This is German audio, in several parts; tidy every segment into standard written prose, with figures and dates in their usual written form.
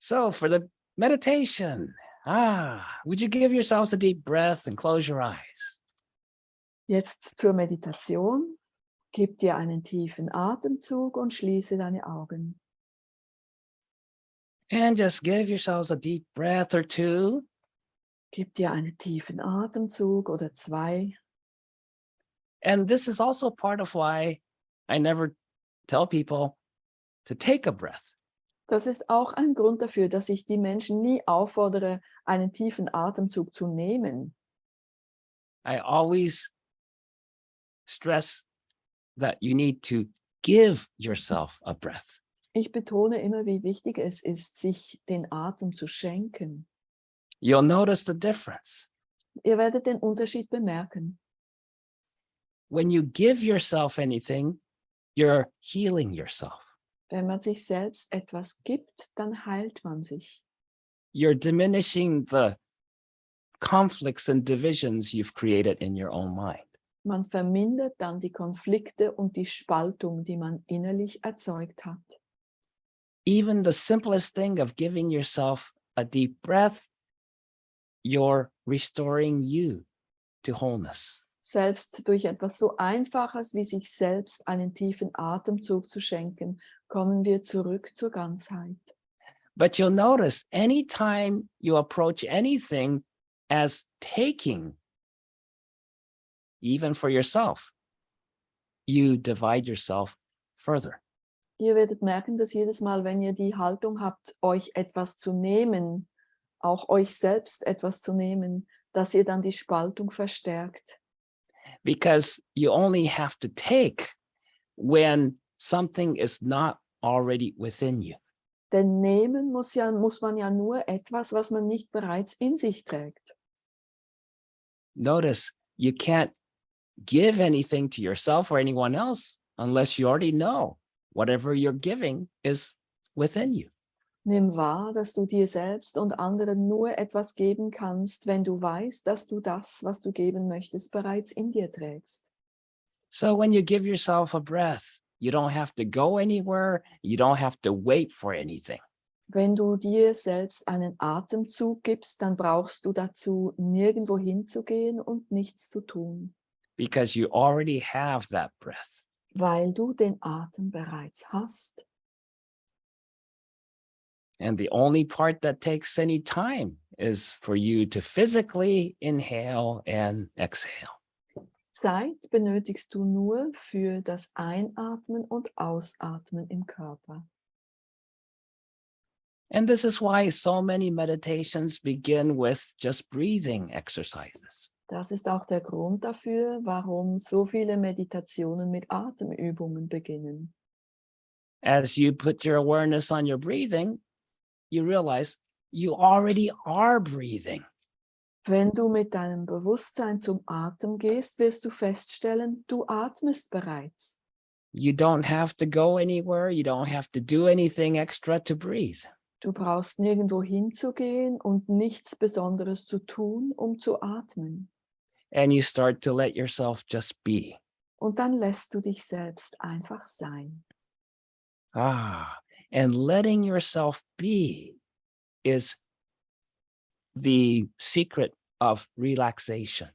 So for the meditation, would you give yourselves a deep breath and close your eyes? Jetzt zur Meditation. Gib dir einen tiefen Atemzug und schließe deine Augen. And just give yourselves a deep breath or two. Gib dir einen tiefen Atemzug oder zwei. And this is also part of why I never tell people to take a breath. Das ist auch ein Grund dafür, dass ich die Menschen nie auffordere, einen tiefen Atemzug zu nehmen. I always stress that you need to give yourself a breath. Ich betone immer, wie wichtig es ist, sich den Atem zu schenken. You'll notice the difference. Ihr werdet den Unterschied bemerken. When you give yourself anything, you're healing yourself. Wenn man sich selbst etwas gibt, dann heilt man sich. You're diminishing the conflicts and divisions you've created in your own mind. Man vermindert dann die Konflikte und die Spaltung, die man innerlich erzeugt hat. Even the simplest thing of giving yourself a deep breath, you're restoring you to wholeness. Selbst durch etwas so Einfaches wie sich selbst einen tiefen Atemzug zu schenken, kommen wir zurück zur Ganzheit. But you'll notice anytime you approach anything as taking, even for yourself, you divide yourself further. Ihr werdet merken, dass jedes Mal, wenn ihr die Haltung habt, euch etwas zu nehmen, auch euch selbst etwas zu nehmen, dass ihr dann die Spaltung verstärkt. Because you only have to take when something is not already within you. Denn nehmen muss man ja nur etwas, was man nicht bereits in sich trägt. Notice you can't give anything to yourself or anyone else unless you already know whatever you're giving is within you. Nimm wahr, dass du dir selbst und anderen nur etwas geben kannst, wenn du weißt, dass du das, was du geben möchtest, bereits in dir trägst. So when you give yourself a breath, you don't have to go anywhere. You don't have to wait for anything. Wenn du dir selbst einen Atemzug gibst, dann brauchst du dazu nirgendwo hinzugehen und nichts zu tun. Because you already have that breath. Weil du den Atem bereits hast. And the only part that takes any time is for you to physically inhale and exhale. Zeit benötigst du nur für das Einatmen und Ausatmen im Körper. And this is why so many meditations begin with just breathing exercises. Das ist auch der Grund dafür, warum so viele Meditationen mit Atemübungen beginnen. As you put your awareness on your breathing, you realize you already are breathing. Wenn du mit deinem Bewusstsein zum Atem gehst, wirst du feststellen, du atmest bereits. You don't have to go anywhere. You don't have to do anything extra to breathe. Du brauchst nirgendwo hinzugehen und nichts Besonderes zu tun, um zu atmen. And you start to let yourself just be. Und dann lässt du dich selbst einfach sein. And letting yourself be is the secret of relaxation.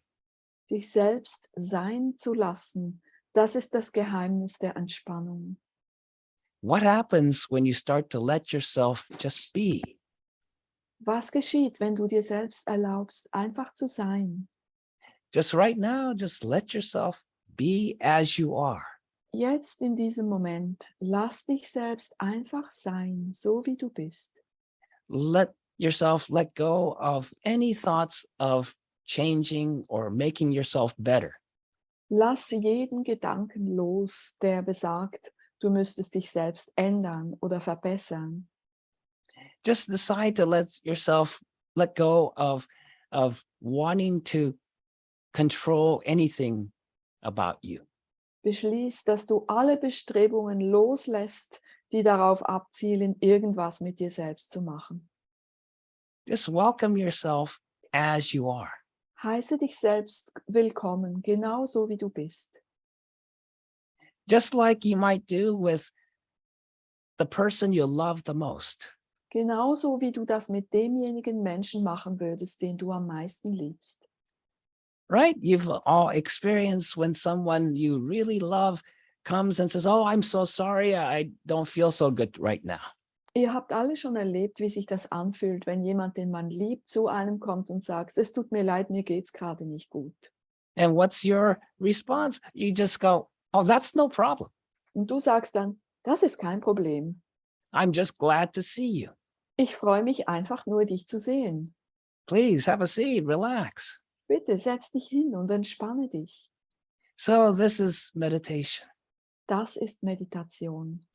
Dich selbst sein zu lassen, das ist das Geheimnis der Entspannung. What happens when you start to let yourself just be? Was geschieht, wenn du dir selbst erlaubst, einfach zu sein? Just right now, just let yourself be as you are. Jetzt in diesem Moment, lass dich selbst einfach sein, so wie du bist. Let yourself let go of any thoughts of changing or making yourself better. Lass jeden Gedanken los, der besagt, du müsstest dich selbst ändern oder verbessern. Just decide to let go of wanting to control anything about you. Beschließ, dass du alle Bestrebungen loslässt, die darauf abzielen, irgendwas mit dir selbst zu machen. Just welcome yourself as you are. Heiße dich selbst willkommen, genauso wie du bist. Just like you might do with the person you love the most. Genauso wie du das mit demjenigen Menschen machen würdest, den du am meisten liebst. Right? You've all experienced when someone you really love comes and says, "Oh, I'm so sorry. I don't feel so good right now." Ihr habt alle schon erlebt, wie sich das anfühlt, wenn jemand, den man liebt, zu einem kommt und sagt, es tut mir leid, mir geht's gerade nicht gut. And what's your response? You just go, "Oh, that's no problem. Und du sagst dann, das ist kein Problem. I'm just glad to see you. Ich freue mich einfach nur, dich zu sehen. Please have a seat, relax." Bitte setz dich hin und entspanne dich. So this is meditation. Das ist Meditation.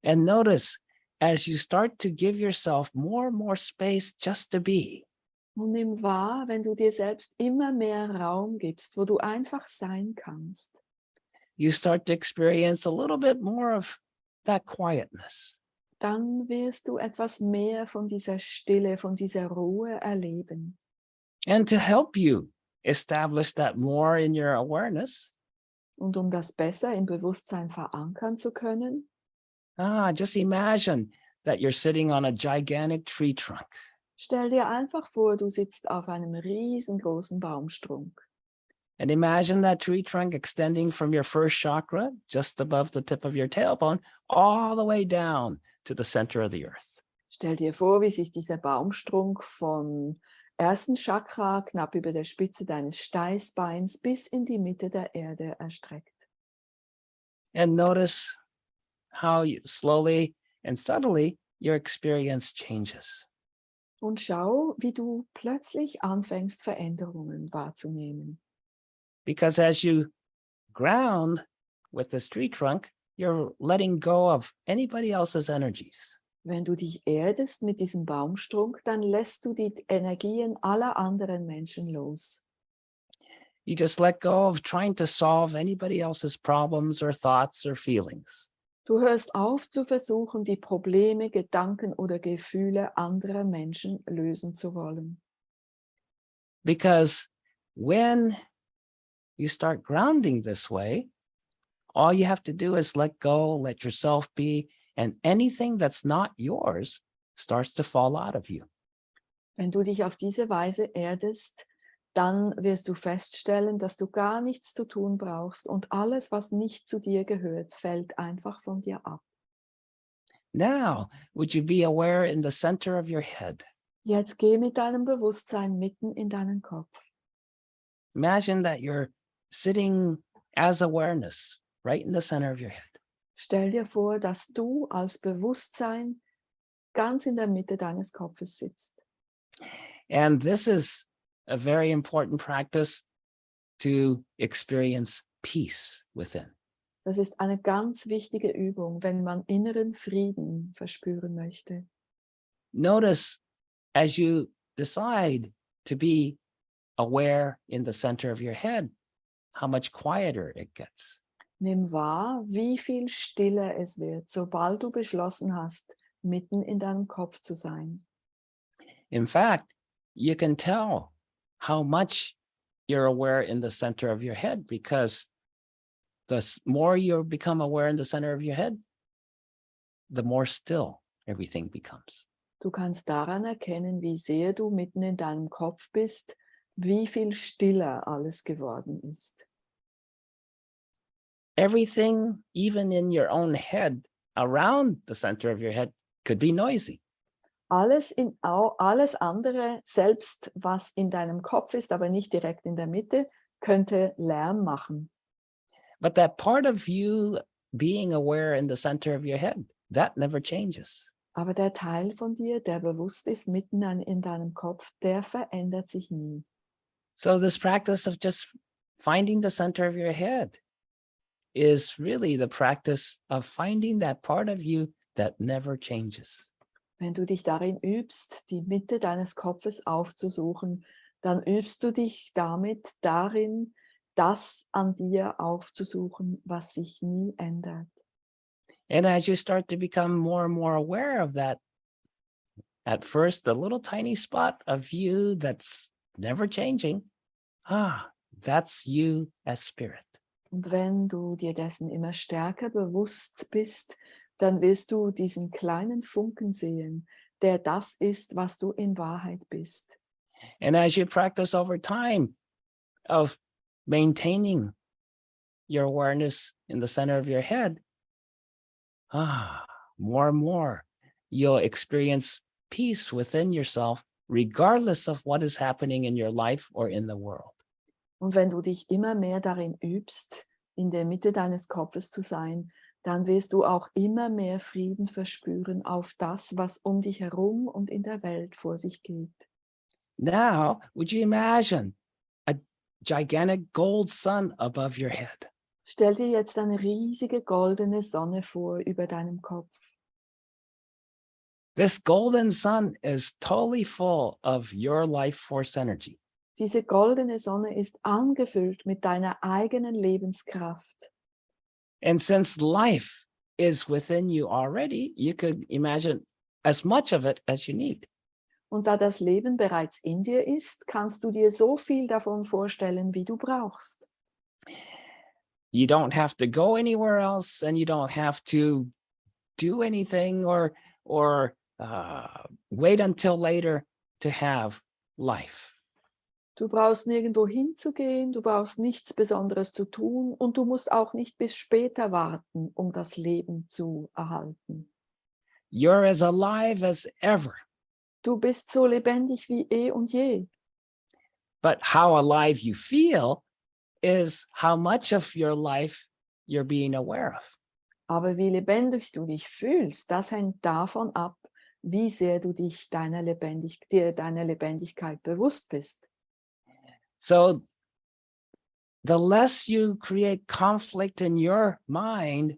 And notice as you start to give yourself more and more space just to be, Und nimm wahr, wenn du dir selbst immer mehr Raum gibst, wo du einfach sein kannst, you start to experience a little bit more of that quietness. dann wirst du etwas mehr von dieser Stille, von dieser Ruhe erleben. And to help you establish that more in your awareness, Und um das besser im Bewusstsein verankern zu können, just imagine that you're sitting on a gigantic tree trunk. stell dir einfach vor, du sitzt auf einem riesengroßen Baumstrunk. And imagine that tree trunk extending from your first chakra, just above the tip of your tailbone, all the way down to the center of the earth. Stell dir vor, wie sich dieser Baumstrunk vom ersten Chakra knapp über der Spitze deines Steißbeins bis in die Mitte der Erde erstreckt. And notice how you slowly and subtly your experience changes. Und schau, wie du plötzlich anfängst, Veränderungen wahrzunehmen. Because as you ground with this tree trunk, you're letting go of anybody else's energies. Wenn du dich erdest mit diesem Baumstrunk, dann lässt du die Energien aller anderen Menschen los. You just let go of trying to solve anybody else's problems or thoughts or feelings. Du hörst auf zu versuchen, die Probleme, Gedanken oder Gefühle anderer Menschen lösen zu wollen. Because when you start grounding this way, all you have to do is let go, let yourself be, and anything that's not yours starts to fall out of you. Wenn du dich auf diese Weise erdest, dann wirst du feststellen, dass du gar nichts zu tun brauchst und alles, was nicht zu dir gehört, fällt einfach von dir ab. Now, would you be aware in the center of your head? Jetzt geh mit deinem Bewusstsein mitten in deinen Kopf. Imagine that you're sitting as awareness right in the center of your head. Stell dir vor, dass du als Bewusstsein ganz in der Mitte deines Kopfes sitzt. And this is a very important practice to experience peace within. Das ist eine ganz wichtige Übung, wenn man inneren Frieden verspüren möchte. Notice as you decide to be aware in the center of your head, how much quieter it gets. Nimm wahr, wie viel stiller es wird, sobald du beschlossen hast, mitten in deinem Kopf zu sein. In fact, you can tell how much you're aware in the center of your head because the more you become aware in the center of your head, the more still everything becomes. Du kannst daran erkennen, wie sehr du mitten in deinem Kopf bist, wie viel stiller alles geworden ist. Everything, even in your own head, around the center of your head, could be noisy. Alles andere, selbst was in deinem Kopf ist, aber nicht direkt in der Mitte, könnte Lärm machen. But that part of you being aware in the center of your head, that never changes. Aber der Teil von dir, der bewusst ist mitten in deinem Kopf, der verändert sich nie. So this practice of just finding the center of your head is really the practice of finding that part of you that never changes. Wenn du dich darin übst, die Mitte deines Kopfes aufzusuchen, dann übst du dich damit darin, das an dir aufzusuchen, was sich nie ändert. And as you start to become more and more aware of that, at first, the little tiny spot of you that's never changing, that's you as spirit. Und wenn du dir dessen immer stärker bewusst bist, dann wirst du diesen kleinen Funken sehen. der das ist, was du in Wahrheit bist. And as you practice over time of maintaining your awareness in the center of your head, more and more, you'll experience peace within yourself, regardless of what is happening in your life or in the world. Und wenn du dich immer mehr darin übst, in der Mitte deines Kopfes zu sein, dann wirst du auch immer mehr Frieden verspüren auf das, was um dich herum und in der Welt vor sich geht. Now, would you imagine a gigantic gold sun above your head? Stell dir jetzt eine riesige goldene Sonne vor über deinem Kopf. This golden sun is totally full of your life force energy. Diese goldene Sonne ist angefüllt mit deiner eigenen Lebenskraft. And since life is within you already, you could imagine as much of it as you need. Und da das Leben bereits in dir ist, kannst du dir so viel davon vorstellen, wie du brauchst. You don't have to go anywhere else, and you don't have to do anything or wait until later to have life. Du brauchst nirgendwo hinzugehen, du brauchst nichts Besonderes zu tun und du musst auch nicht bis später warten, um das Leben zu erhalten. You're as alive as ever. Du bist so lebendig wie eh und je. But how alive you feel is how much of your life you're being aware of. Aber wie lebendig du dich fühlst, das hängt davon ab, wie sehr du dir deiner Lebendigkeit bewusst bist. So the less you create conflict in your mind,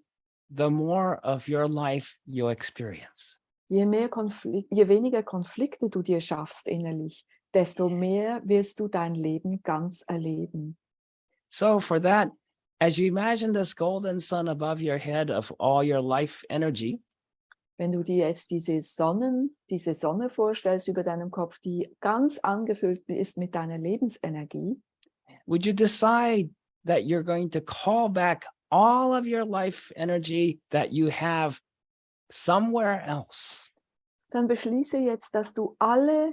the more of your life you experience. Je weniger Konflikte du dir schaffst innerlich, desto mehr wirst du dein Leben ganz erleben. So for that, as you imagine this golden sun above your head of all your life energy, Wenn du dir jetzt diese Sonne vorstellst über deinem Kopf, die ganz angefüllt ist mit deiner Lebensenergie, would you decide that you're going to call back all of your life energy that you have somewhere else? dann beschließe jetzt, dass du alle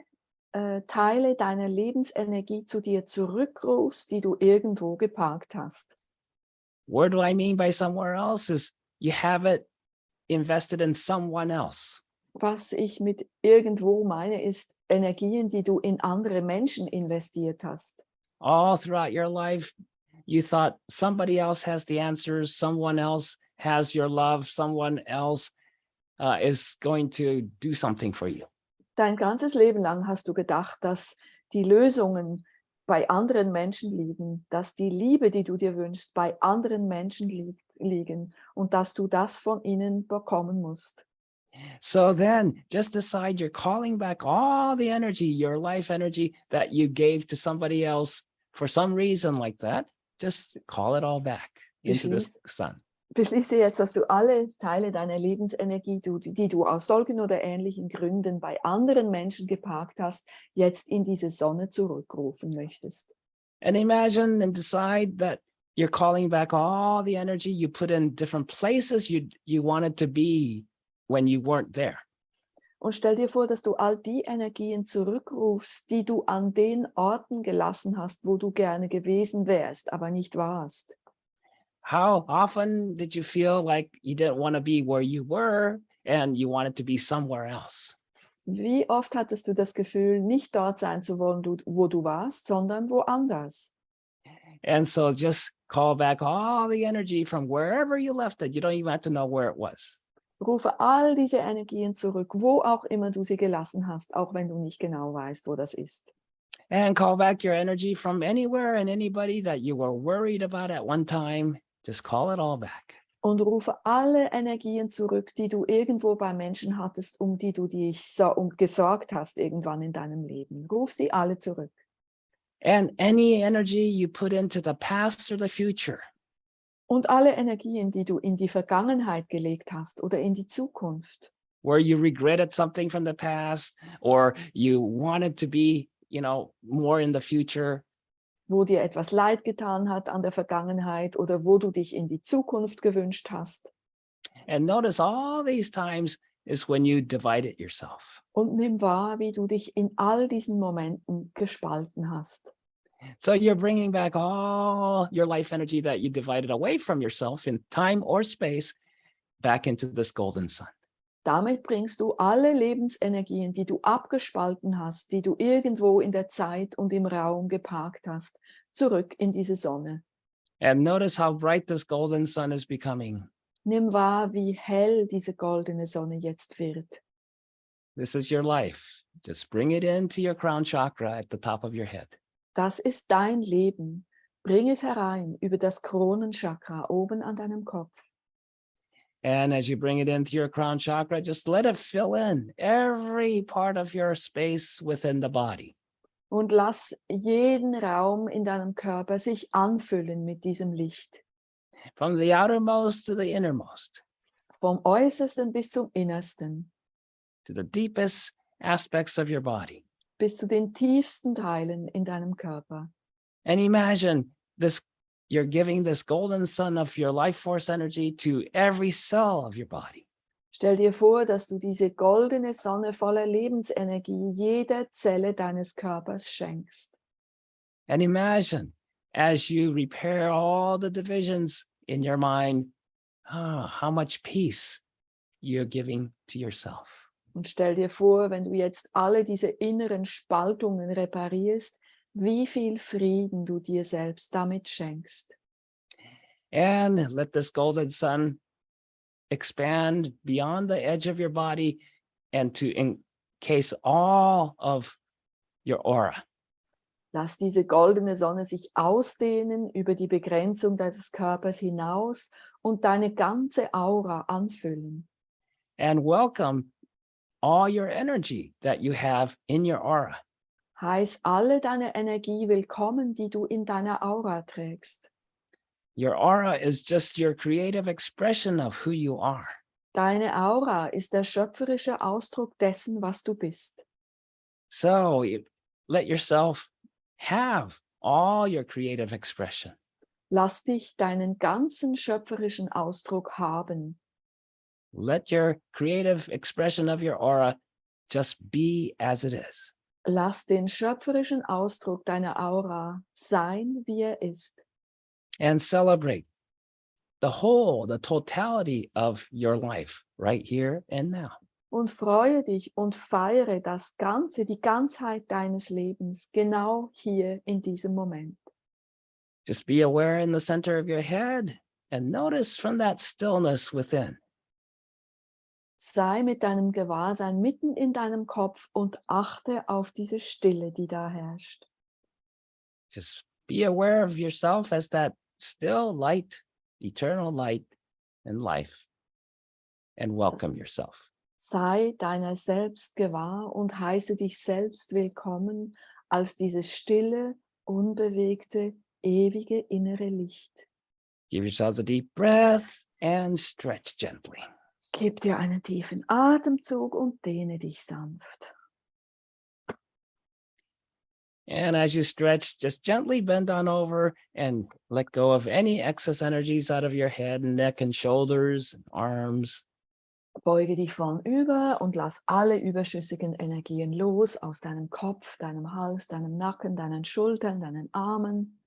Teile deiner Lebensenergie zu dir zurückrufst, die du irgendwo geparkt hast. What do I mean by somewhere else is you have it invested in someone else. Was ich mit irgendwo meine, ist Energien, die du in andere Menschen investiert hast. All throughout your life, you thought somebody else has the answers, someone else has your love, someone else is going to do something for you. Dein ganzes Leben lang hast du gedacht, dass die Lösungen bei anderen Menschen liegen, dass die Liebe, die du dir wünschst, bei anderen Menschen liegen und dass du das von ihnen bekommen musst. So then just decide you're calling back all the energy, your life energy that you gave to somebody else for some reason like that. Just call it all back into the sun. Beschließe jetzt, dass du alle Teile deiner Lebensenergie, die du aus solchen oder ähnlichen Gründen bei anderen Menschen geparkt hast, jetzt in diese Sonne zurückrufen möchtest. And imagine and decide that you're calling back all the energy you put in different places you wanted to be when you weren't there. Und stell dir vor, dass du all die Energien zurückrufst, die du an den Orten gelassen hast, wo du gerne gewesen wärst, aber nicht warst. How often did you feel like you didn't want to be where you were and you wanted to be somewhere else? Wie oft hattest du das Gefühl, nicht dort sein zu wollen, wo du warst, sondern woanders? And so just call back all the energy from wherever you left it. You don't even have to know where it was. Rufe all diese Energien zurück, wo auch immer du sie gelassen hast, auch wenn du nicht genau weißt, wo das ist. And call back your energy from anywhere and anybody that you were worried about at one time. Just call it all back. Und rufe alle Energien zurück, die du irgendwo bei Menschen hattest, um die du dich gesorgt hast irgendwann in deinem Leben. Ruf sie alle zurück. And any energy you put into the past or the future. Und alle Energien, die du in die Vergangenheit gelegt hast oder in die Zukunft. Where you regretted something from the past or you wanted to be, more in the future. Wo dir etwas leid getan hat an der Vergangenheit oder wo du dich in die Zukunft gewünscht hast. And notice all these times is when you divided yourself. Und nimm wahr, wie du dich in all diesen Momenten gespalten hast. So you're bringing back all your life energy that you divided away from yourself in time or space back into this golden sun. Damit bringst du alle Lebensenergien, die du abgespalten hast, die du irgendwo in der Zeit und im Raum geparkt hast, zurück in diese Sonne. And notice how bright this golden sun is becoming. Nimm wahr, wie hell diese goldene Sonne jetzt wird. This is your life. Just bring it into your crown chakra at the top of your head. Das ist dein Leben. Bring es herein über das Kronenchakra oben an deinem Kopf. And as you bring it into your crown chakra, just let it fill in every part of your space within the body. Und lass jeden Raum in deinem Körper sich anfüllen mit diesem Licht. From the outermost to the innermost, Vom Äußersten bis zum Innersten, to the deepest aspects of your body. bis zu den tiefsten Teilen in deinem Körper. And imagine this, you're giving this golden sun of your life force energy to every cell of your body. Stell dir vor, dass du diese goldene Sonne voller Lebensenergie jeder Zelle deines Körpers schenkst. And imagine as you repair all the divisions in your mind, how much peace you're giving to yourself. Und stell dir vor, wenn du jetzt alle diese inneren Spaltungen reparierst, wie viel Frieden du dir selbst damit schenkst. And let this golden sun expand beyond the edge of your body and to encase all of your aura. Lass diese goldene Sonne sich ausdehnen über die Begrenzung deines Körpers hinaus und deine ganze Aura anfüllen. And welcome all your energy that you have in your aura. Heiß alle deine Energie willkommen, die du in deiner Aura trägst. Your aura is just your creative expression of who you are. Deine Aura ist der schöpferische Ausdruck dessen, was du bist. So let yourself have all your creative expression. Lass dich deinen ganzen schöpferischen Ausdruck haben. Let your creative expression of your aura just be as it is. Lass den schöpferischen Ausdruck deiner Aura sein, wie er ist. And celebrate the whole, the totality of your life right here and now. Und freue dich und feiere das Ganze, die Ganzheit deines Lebens, genau hier in diesem Moment. Just be aware in the center of your head and notice from that stillness within. Sei mit deinem Gewahrsein mitten in deinem Kopf und achte auf diese Stille, die da herrscht. Just be aware of yourself as that still light, eternal light and life, and welcome yourself. Sei deiner selbst gewahr und heiße dich selbst willkommen als dieses stille, unbewegte, ewige innere Licht. Give yourselves a deep breath and stretch gently. Gib dir einen tiefen Atemzug und dehne dich sanft. And as you stretch, just gently bend on over and let go of any excess energies out of your head and neck and shoulders and arms. Beuge dich vornüber und lass alle überschüssigen Energien los aus deinem Kopf, deinem Hals, deinem Nacken, deinen Schultern, deinen Armen.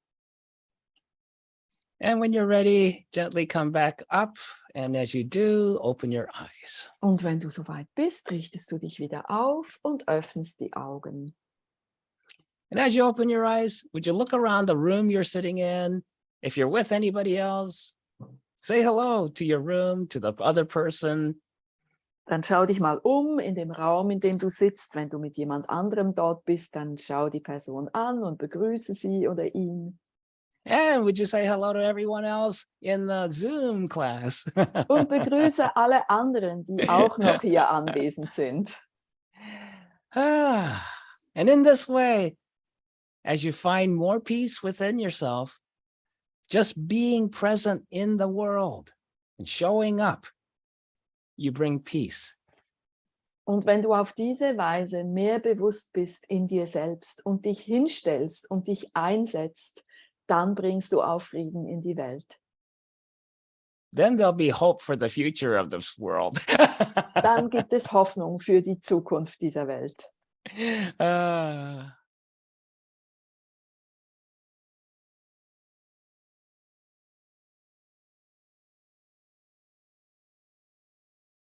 And when you're ready, gently come back up. And as you do, open your eyes. Und wenn du soweit bist, richtest du dich wieder auf und öffnest die Augen. And as you open your eyes, would you look around the room you're sitting in? If you're with anybody else, say hello to your room, to the other person. Dann schau dich mal in dem Raum, in dem du sitzt. Wenn du mit jemand anderem dort bist, dann schau die Person an und begrüße sie oder ihn. And would you say hello to everyone else in the Zoom class? Und begrüße alle anderen, die auch noch hier anwesend sind. And in this way, as you find more peace within yourself, just being present in the world and showing up, you bring peace. Und wenn du auf diese Weise mehr bewusst bist in dir selbst und dich hinstellst und dich einsetzt, dann bringst du auch Frieden in die Welt. then there'll be hope for the future of this world. Dann gibt es Hoffnung für die Zukunft dieser Welt.